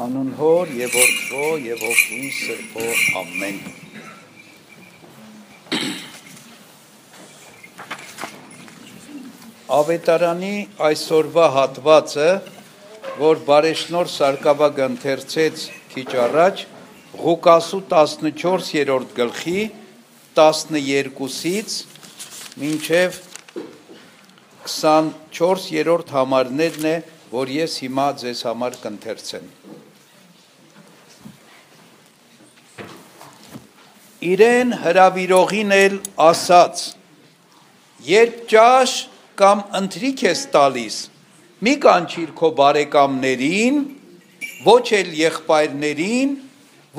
Հանուն Հոր և Որդվո և Հոգու Սրբո ամեն։ Ավետարանի այսօրվա հատվածը, որ Բարեշնոր Սարգսակը ընթերցեց քիչ առաջ, Ղուկասու 14-րդ գլխի 12-ից մինչև 24-րդ համարներն է, որ ես հիմա ձեզ համար կընթերցեմ։ Իրեն հրավիրողին էլ ասաց. երբ ճաշ կամ ընթրիք ես տալիս, մի կանչիր քո բարեկամներին, ոչ էլ եղբայրներին,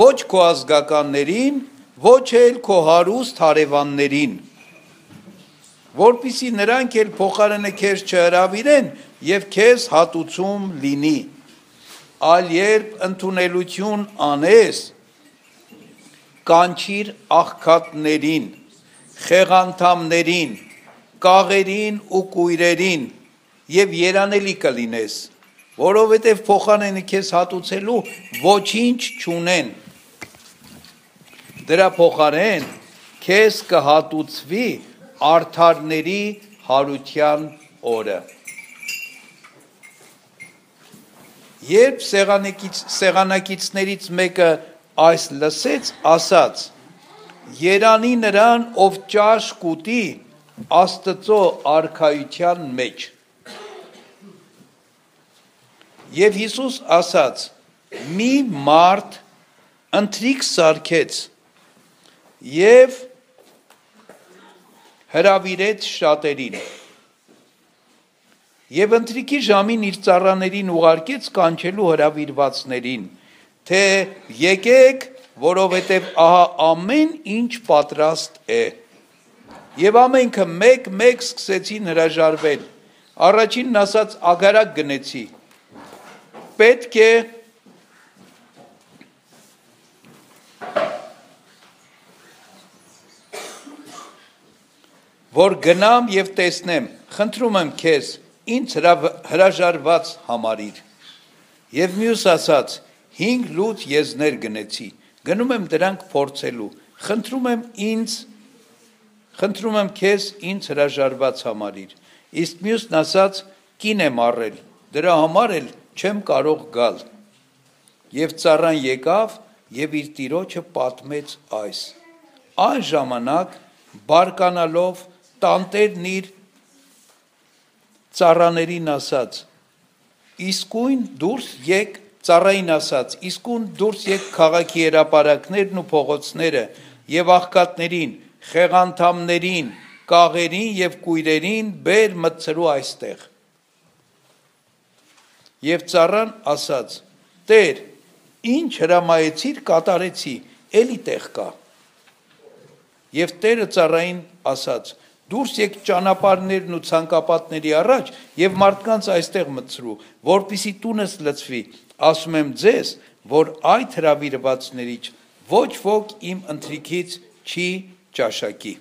ոչ քո ազգականներին, ոչ էլ քո հարուստ հարևաններին, որպեսզի նրանք էլ փոխարենը քեզ չհրավիրեն և քեզ հատուցում լինի, այլ երբ ընդունելություն անես, կանչիր աղքատներին, խեղանդամներին, կաղերին ու կույրերին և երանելի կլինես, որովհետև փոխարենը քեզ հատուցելու ոչինչ չունեն, դրա փոխարեն քեզ կհատուցվի արդարների հարության օրը։ Երբ սեղանակիցներից մեկը այս լսեց, ասաց. երանի նրան, ով ճաշ կուտի Աստծո արքայության մեջ։ Եվ Հիսուս ասաց. մի մարդ ընթրիք սարքեց և հրավիրեց շատերին, և ընթրիքի ժամին իր ծառաներին ուղարկեց կանչելու հրավիրվածներին, թե եկեք, որովհետև ահա ամեն ինչ պատրաստ է։ Եվ ամենքը մեկ սկսեցին հրաժարվել, առաջինն ասաց ագարակ գնեցի, պետք է որ գնամ և տեսնեմ, խնդրում եմ քեզ, ինձ հրաժարված համարիր։ Եվ մյուս ասաց, 5 լուծ եզներ գնեցի, գնում եմ դրանք փորձելու, խնդրում եմ քեզ, ինձ հրաժարված համարիր։ Իսկ մյուսն ասաց, կին եմ առել, դրա համար էլ չեմ կարող գալ։ Եվ ծառան եկավ և իր տիրոջը պատմեց այս։ Այն ժամանակ բարկանալով տանտերն իր ծառաներին ասաց. իսկույն դուրս եկ քաղաքի հրապարակներն ու փողոցները և աղքատներին, խեղանդամներին, կաղերին և կույրերին բեր մտցրու այստեղ։ Եվ ծառան ասաց. Տեր, ինչ հրամայեցիր կատարեցի, էլի տեղ կա։ Եվ Տերը ծառային ասաց. դուրս եկ ճանապարհներն ու ցանկապատների առաջ և մարդկանց այստեղ մտցրու, որպեսզի տունս լցվի, ասում եմ ձեզ, որ այդ հրավիրվածներից ոչ ոք իմ ընթրիքից չի ճաշակի։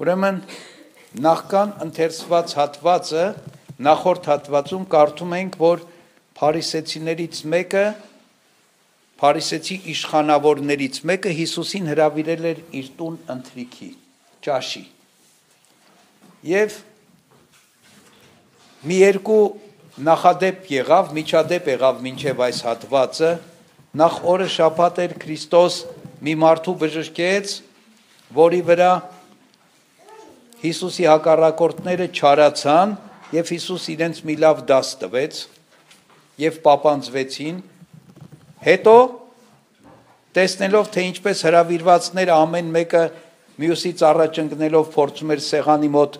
Ուրեմն նախքան ընթերցված հատվածը, նախորդ հատվածում կարդում ենք, որ Փարիսեցի իշխանավորներից մեկը Հիսուսին հրավիրել էր իր տուն ընթրիքի, ճաշի։ Եվ մի երկու միջադեպ եղավ մինչև այս հատվածը, նախ օրը շաբաթ էր, Քրիստոս մի մարդու բժշկեց, որի վրա Հիսուսի հակառակորդները չարացան, և Հիսուս իրենց մի լավ դաս տվեց և պապանձվեցին, հետո տեսնելով, թե ինչպես հրավիրվածները ամեն մեկը մյուսից առաջ ընկնելով փորձում էր սեղանի մոտ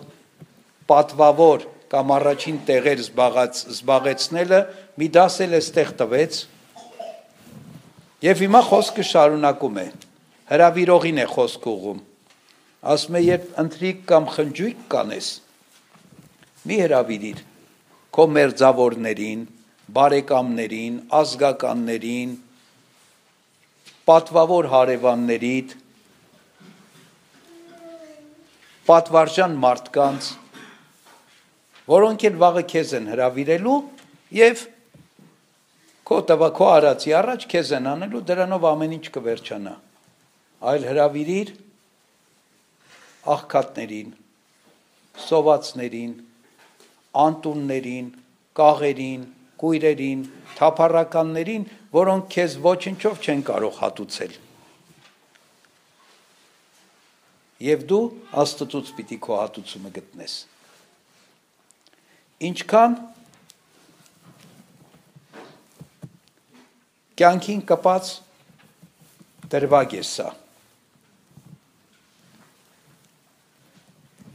պատվավոր կամ առաջին տեղեր զբաղեցնելը, մի դաս էլ էստեղ տվեց, և հիմա խոսքը շարունակում է, հրավիրողին է խոսք ուղղում, ասում է, երբ ընթրիք կամ խնջույք կանես, մի հրավիրիր քո մերձավորներին, բարեկամներին, ազգականներին, պատվավոր հարևաններիդ, պատվարժան մարդկանց, որոնք էլ վաղը քեզ են հրավիրելու եւ քո տվա արածի առաջ քեզ են անելու, դրանով ամեն ինչ կվերջանա, այլ հրավիրիր աղքատներին, սովածներին, անտուններին, կաղերին, կույրերին, թափառականներին, որոնք քեզ ոչնչով չեն կարող հատուցել։ Եվ դու Աստծուց պիտի քո հատուցումը գտնես։ Ինչքան կյանքին կպած դրվագ է սա։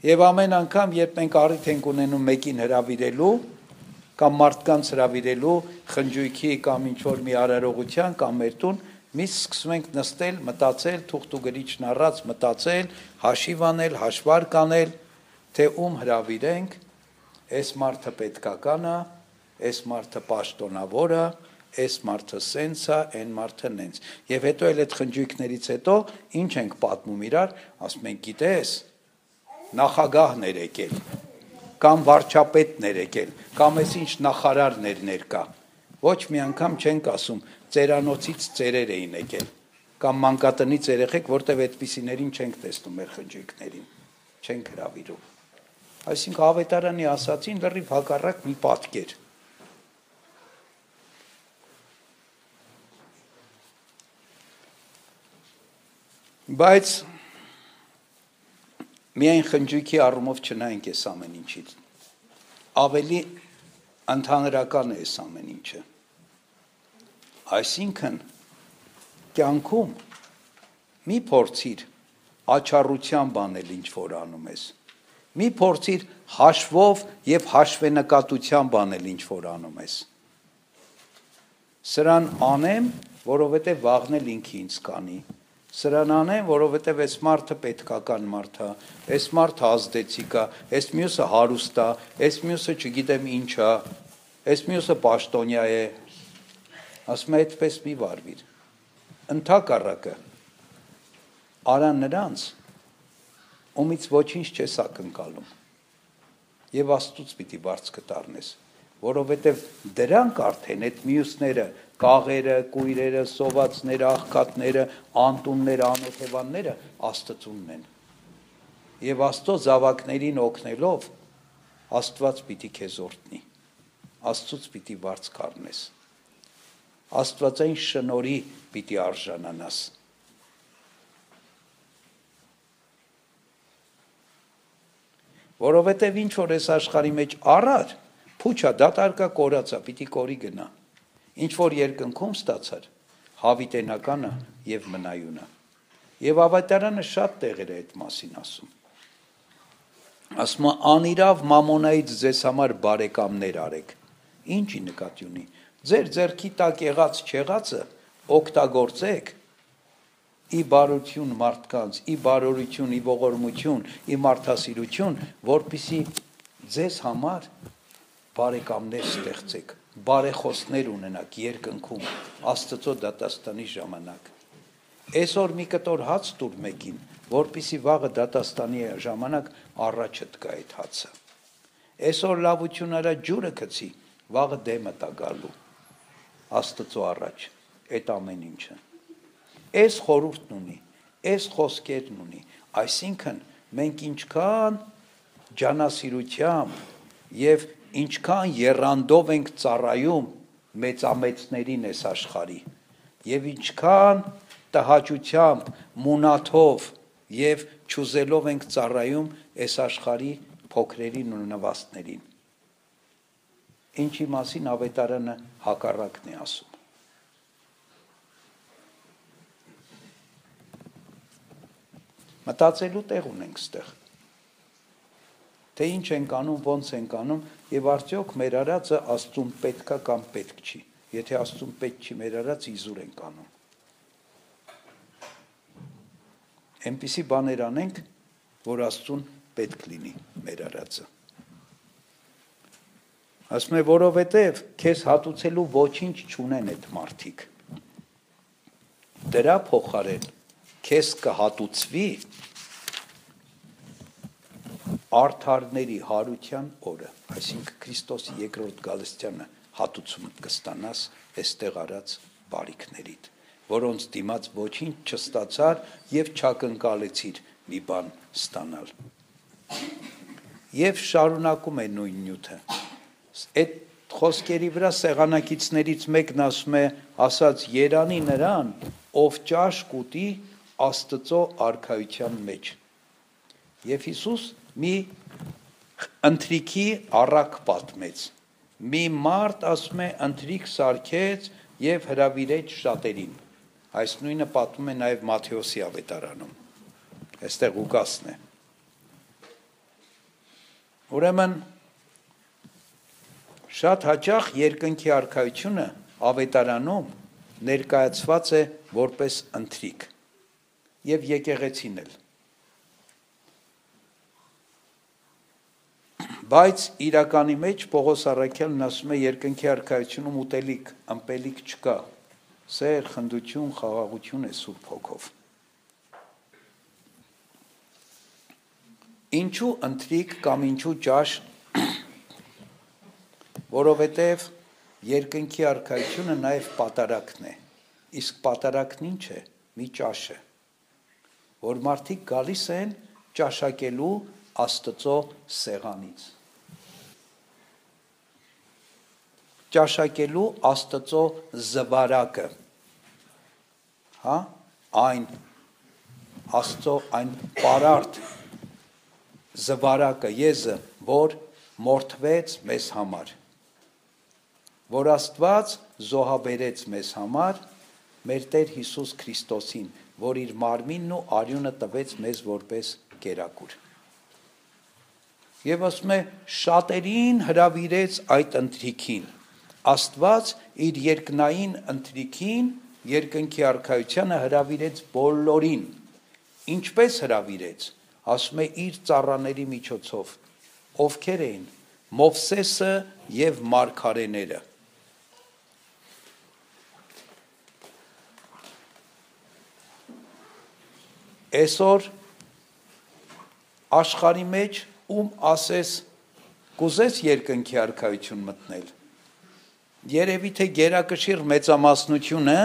Եվ ամեն անգամ, երբ մենք առիթ ենք ունենում մեկին հրավիրելու, կամ մարդկանց հրավիրելու, խնջույքի կամ ինչ-որ մի արարողության կամ մեր տուն, միշտ սկսում ենք նստել, մտածել, թուղթ ու գրիչն առած մտածել, հաշիվ անել, հաշվարկ անել, թե ում հրավիրենք, այս մարդը պետքական է, այս մարդը պաշտոնավոր է, այս մարդը սենց է, այն մարդը նենց։ Եվ հետո էլ այդ խնջույքներից հետո ինչ ենք պատմում իրար, ասում ենք, գիտես, նախագահներ եկել, կամ վարչապետներ եկել, կամ այս ինչ նախարարներ ներկա, ոչ մի անգամ չենք ասում, ծերանոցից ծերեր էին եկել, կամ մանկատնից երեխեք, որտև այդպիսիներին չենք տեսնում մեր խնջույքներին, չենք հրավիրում, այսինքն ավետարանի ասացին լրիվ հակառակ մի պատկեր, բայց միայն խնջույքի առումով չնայենք այս ամեն ինչից, ավելի ընդհանրական է այս ամեն ինչը, այսինքն կյանքում մի փորձիր աչառությամբ անել ինչ որ անում ես, մի փորձիր հաշվով և հաշվենկատությամբ անել ինչ որ անում ես, սրան անեմ, որովհետև վաղն էլ ինքը ինձ կանի, սրան անեմ, որովհետև այս մարդը պետքական մարդ է, այս մարդը ազդեցիկ է, այս մյուսը հարուստ է, այս մյուսը չգիտեմ ինչ է, այս մյուսը պաշտոնյա է, ասում է այդպես մի վարվիր, ընդհակառակը, արա նրանց, ումից ոչինչ չես ակնկալում, և Աստծուց պիտի վարձ կտառնես, որովհետև դրանք արդեն այդ մյուսները, կաղերը, կույրերը, սովածները, աղքատները, անտունները, անօթևանները Աստծունն են։ Եվ Աստծո զավակներին օգնելով Աստված պիտի քեզ օրհնի։ Աստծուց պիտի վարձ կառնես։ Աստվածային շնորհի պիտի արժանանաս։ Որովհետև ինչ որ այս աշխարհի մեջ առար, փուչա, դատարկա, կորացա, պիտի կորի գնա։ Ինչ որ երկնքում ստացար, հավիտենական է և մնայուն է։ Եվ ավետարանը շատ տեղեր է այդ մասին ասում։ Ասում է, անիրավ մամոնայից ձեզ համար բարեկամներ արեք։ Ինչի նկատի ունի։ Ձեր ձեռքի տակ եղած չեղածը օգտագործեք ի բարություն մարդկանց, ի բարօրություն, ի ողորմություն, ի մարդասիրություն, որպեսզի ձեզ համար բարեկամներ ստեղծեք, բարեխոսներ ունենաք երկնքում, Աստծո դատաստանի ժամանակ։ Այսօր մի կտոր հաց տուր մեկին, որպեսզի վաղը դատաստանի ժամանակ առաջդ գա այդ հացը։ Այսօր լավություն արա ջուրը գցի, վաղը դեմը տա գալու Աստծո առաջ, այդ ամեն ինչը։ Այս խորհուրդն ունի, այս խոսքերն ունի, այսինքն մենք ինչքան ջանասիրությամբ և ինչքան եռանդով ենք ծառայում մեծամեծներին այս աշխարհի եւ ինչքան տհաճությամբ, մունաթով եւ չուզելով ենք ծառայում այս աշխարհի փոքրերին ու նվաստներին։ Ինչի մասին ավետարանը հակառակն է ասում։ Մտածելու տեղ ունենք ստեղ։ Թե ինչ ենք անում, ոնց ենք անում, եւ արդյոք մեր արածը Աստծուն պետքա կամ պետք չի։ Եթե Աստծուն պետք չի մեր արածը, իզուր ենք անում։ Այնպիսի բաներ անենք, որ Աստծուն պետք լինի մեր արածը։ Ասում է, որովհետև քեզ հատուցելու ոչինչ չունեն այդ մարդիկ։ Դրա փոխարեն քեզ կհատուցվի արդարների հարության օրը, այսինքն Քրիստոսի երկրորդ գալստյանը հատուցում կստանաս այստեղ արած բարիքներիդ, որոնց դիմաց ոչինչ չստացար եւ չակնկալեցիր մի բան ստանալ։ Եվ շարունակում է նույն նյութը։ Այդ խոսքերի վրա սեղանակիցներից մեկն ասում է, ասած երանի նրան, ով ճաշ կուտի Աստծո արքայության մեջ։ Եվ Հիսուս մի ընթրիքի առակ պատմեց։ Մի մարդ ասում է ընթրիք սարքեց եւ հրավիրեց շատերին։ Այս նույնը պատմում է նաեւ Մատթեոսի ավետարանում։ Այստեղ Ղուկասն է։ Ուրեմն շատ հաճախ երկնքի արքայությունը ավետարանում ներկայացված է որպես ընթրիք եւ եկեղեցին էլ։ Բայց իրականի մեջ Պողոս առաքյալն ասում է երկնքի արքայությունում ուտելիք, ըմպելիք չկա, սեր, խնդություն, խաղաղություն է Սուրբ Հոգով։ Ինչու ընթրիք կամ ինչու ճաշ, որովհետև երկնքի արքայությունը նաև պատարակն է, իսկ պատարակն ինչ է, մի ճաշ է, որ մարդիկ գալիս են ճաշակելու Աստծո սեղանից, ճաշակելու Աստծո զվարակը, այն Աստծո այն պարարտ զվարակը, եզը, որ մորթվեց մեզ համար, որ Աստված զոհաբերեց մեզ համար, մեր Տեր Հիսուս Քրիստոսին, որ իր մարմինն ու արյունը տվեց մեզ որպես կերակուր։ Եվ ասում է, շատերին հրավիրեց այդ ընթրիքին, Աստված իր երկնային ընթրիքին, երկնքի արքայությանը հրավիրեց բոլորին, ինչպես հրավիրեց, ասում է իր ծառաների միջոցով, ովքեր էին, Մովսեսը և մարգարեները։ Այսօր աշխարհի մեջ ում ասես կուզես երկնքի արքայություն մտնել, երևի թե գերակշիռ մեծամասնությունը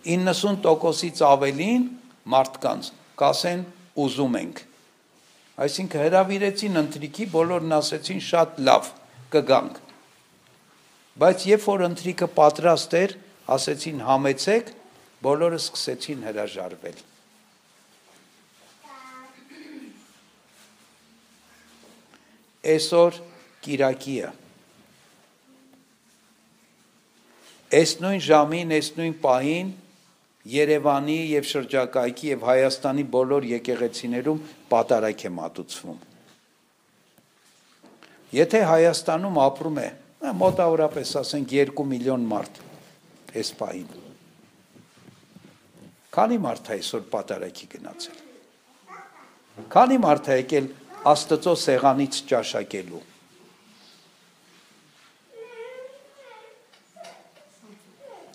90%-ից ավելին մարդկանց կասեն ուզում ենք, այսինքն հրավիրեցին ընթրիքի, բոլորն ասեցին շատ լավ, կգանք, բայց երբ որ ընթրիքը պատրաստ էր, ասեցին համեցեք, բոլորը սկսեցին հրաժարվել։ Այսօր կիրակի է, այս նույն ժամին, այս նույն պահին Երևանի և շրջակայքի և Հայաստանի բոլոր եկեղեցիներում պատարակ է մատուցվում։ Եթե Հայաստանում ապրում է, մոտավորապես ասենք 2 միլիոն մարդ այս պահին, քանի մարդ է այսօր պատարակի գնացել, քանի մարդ է եկել Աստծո սեղանից ճաշակելու,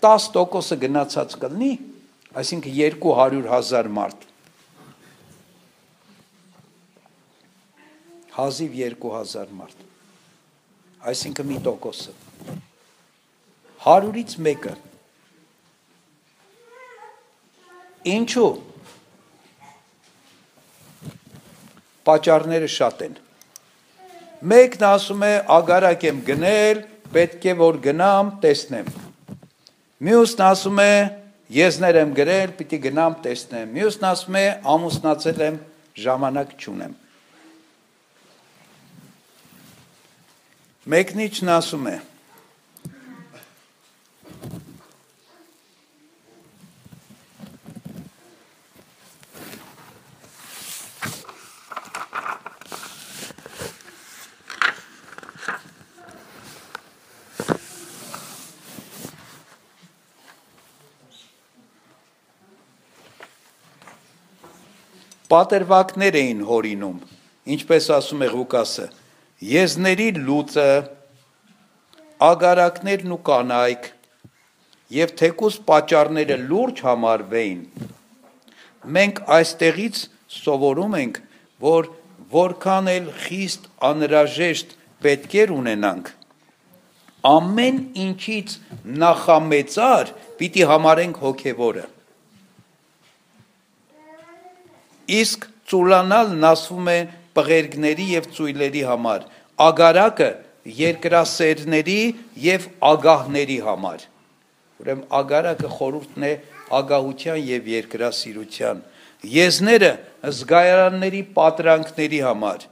10% գնացած կլինի, այսինքն 200,000 մարդ, հազիվ 2,000 մարդ, այսինքն մի տոկոսը, 100-ից մեկը, ինչու, պատճառները շատ են, մեկն ասում է ագարակ եմ գնել, պետք է որ գնամ, տեսնեմ, մյուսն ասում է եզներ եմ գրել, պիտի գնամ տեսնեմ, մյուսն ասում է ամուսնացել եմ, ժամանակ չունեմ, մեկնիչն ասում է պատերվակներ էին հորինում, ինչպես ասում է Ղուկասը, եզների լուծը, ագարակներն ու կանայք, և թեկուզ պատճառները լուրջ համարվեին, մենք այստեղից սովորում ենք, որ որքան էլ խիստ անհրաժեշտ պետք էր ունենանք, ամեն ինչից նախամեծար պիտի համարենք հոգևորը։ Իսկ ծուլանալն ասվում է պղերգների և ծույլերի համար, ագարակը երկրասերների և ագահների համար։ Ուրեմն ագարակը խորհուրդն է ագահության և երկրասիրության, եզները զգայարանների պատրանքների համար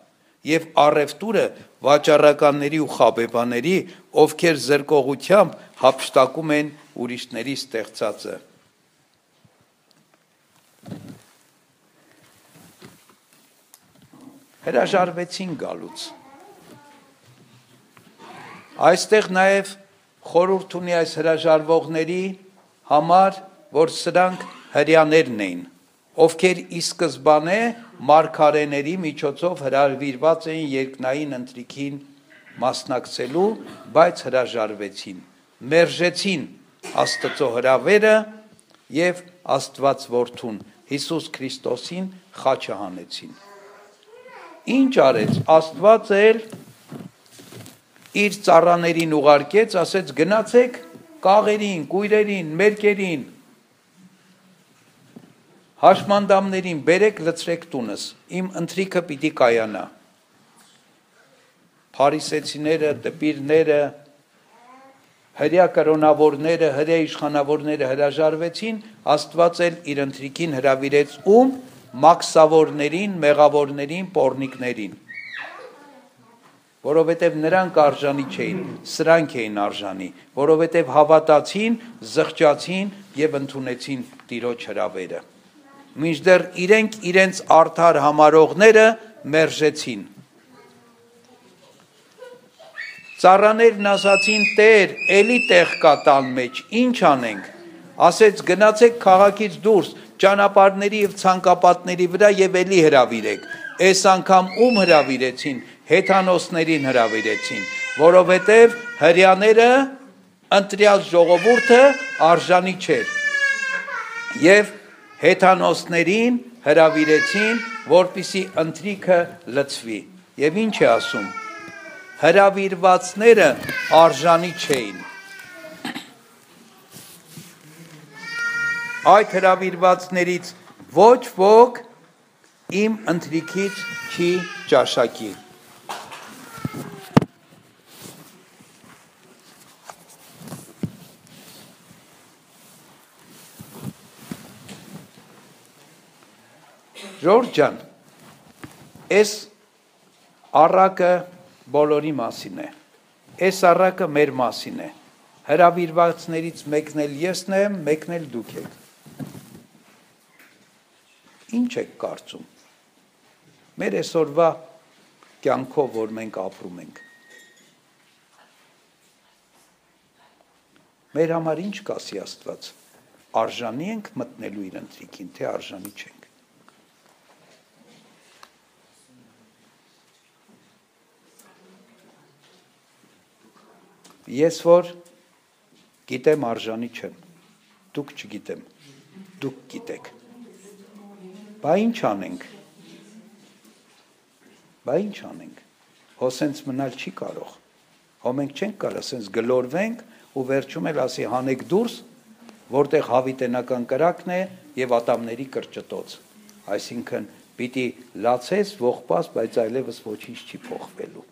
և առևտուրը վաճառականների ու խաբեբաների, ովքեր զրկողությամբ հափշտակում են ուրիշների ստեղծածը։ Հրաժարվեցին գալուց։ Այստեղ նաև խորհուրդ ունի այս հրաժարվողների համար, որ սրանք հրեաներն էին, ովքեր ի սկզբանե մարգարեների միջոցով հրավիրված էին երկնային ընթրիքին մասնակցելու, բայց հրաժարվեցին, մերժեցին Աստծո հրավերը և Աստված որդուն Հիսուս Քրիստոսին խաչը հանեցին։ Ինչ արեց Աստված էլ իր ծառաներին ուղարկեց, ասեց գնացեք կաղերին, կույրերին, մերկերին, հաշմանդամներին բերեք լցրեք տունս, իմ ընթրիքը պիտի կայանա։ Փարիսեցիները, դպիրները, հրեա կրոնավորները, հրեա իշխանավորները հրաժարվեցին, Աստված էլ իր ընթրիքին հրավիրեց ում մաքսավորներին, մեղավորներին, պոռնիկներին, որովհետև նրանք արժանի չէին, սրանք էին արժանի, որովհետև հավատացին, զղջացին և ընդունեցին Տիրոջ հրավերը, մինչդեռ իրենք իրենց արդար համարողները մերժեցին։ Ծառաներն ասացին, Տեր, էլի տեղ կա տան մեջ, ինչ անենք, ասեց գնացեք քաղաքից դուրս, ճանապարհների և ցանկապատների վրա և էլի հրավիրեք, այս անգամ ում հրավիրեցին, հեթանոսներին հրավիրեցին, որովհետև հրեաները ընտրյալ ժողովուրդը արժանի չէր, և հեթանոսներին հրավիրեցին, որպեսզի ընթրիքը լցվի, և ինչ է ասում, հրավիրվածները արժանի չէին։ Այդ հրավիրվածներից ոչ ոք իմ ընթրիքից չի ճաշակի։ Ժորժ ջան, այս առակը բոլորի մասին է, այս առակը մեր մասին է, հրավիրվածներից մեկն էլ եսն եմ, մեկն էլ դուք եք։ Ինչ եք կարծում, մեր այսօրվա կյանքով, որ մենք ապրում ենք, մեր համար ինչ կասի Աստված, արժանի ենք մտնելու իր ընթրիքին, թե արժանի չենք։ Ես որ գիտեմ արժանի չեմ, դուք չգիտեմ, դուք գիտեք, բա ինչ անենք, հո սենց մնալ չի կարող, հո մենք չենք կարող, սենց գլորվենք ու վերջում էլ ասի հանեք դուրս, որտեղ հավիտենական կրակն է և ատամների կրճտոց, այսինքն պիտի լացես, ողբաս, բայց այլևս ոչինչ չի փոխվելու։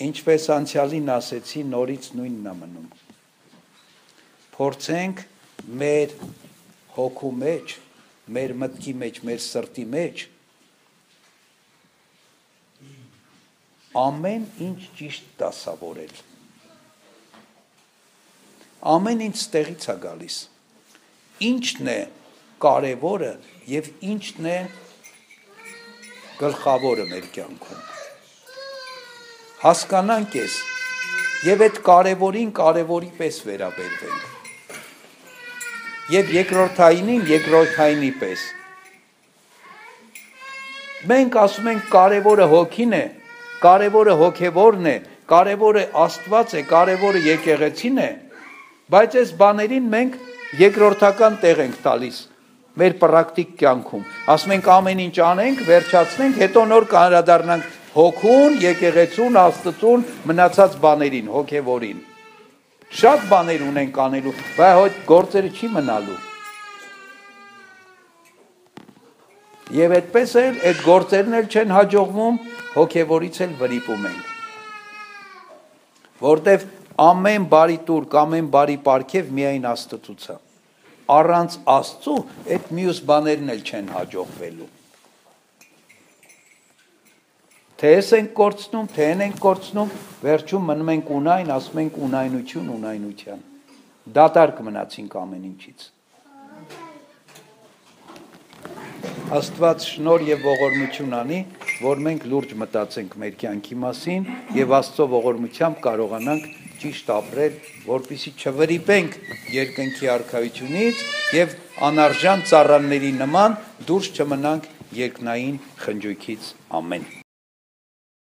Ինչպես անցյալին ասեցի, նորից նույնն է մնում։ Փորձենք մեր հոգու մեջ, մեր մտքի մեջ, մեր սրտի մեջ ամեն ինչ ճիշտ դասավորել։ Ամեն ինչ ստեղից է գալիս։ Ինչն է կարևորը և ինչն է գլխավորը մեր կյանքում։ Հասկանանք ես և այդ կարևորին կարևորի պես վերաբերվենք և երկրորդայինին երկրորդայինի պես։ Մենք ասում ենք կարևորը հոգին է, կարևորը հոգևորն է, կարևորը Աստված է, կարևորը եկեղեցին է, բայց այս բաներին մենք երկրորդական տեղ ենք տալիս, մեր պրակտիկ կյանքում։ Ասում ենք ամեն ինչ անենք, վերջացնենք, հետո նոր կանդրադառնանք հոգուն, եկեղեցուն, Աստծուն, մնացած բաներին, հոգևորին։ Շատ բաներ ունենք անելու, բայց այդ գործերը չի մնալու։ Եվ այդպես էլ այդ գործերն էլ չեն հաջողվում, հոգևորից էլ վրիպում ենք։ Որտեվ ամեն բարի տուրք, ամեն բարի պարգև միայն Աստծուց է։ Առանց Աստծու այդ մյուս բաներն էլ չեն հաջողվելու։ Թե ես ենք կորցնում, թե են ենք կորցնում, վերջում մնում ենք ունայն, ասում ենք ունայնություն, ունայնության։ Դատարկ մնացինք ամեն ինչից։ Աստված շնորհ եւ ողորմություն անի, որ մենք լուրջ մտածենք մեր կյանքի մասին եւ Աստծո ողորմությամբ կարողանանք ճիշտ ապրել, որպեսզի չվրիպենք երկնքի արքայությունից եւ անարժան ծառաների նման դուրս չմնանք երկնային խնջույքից։ Ամեն։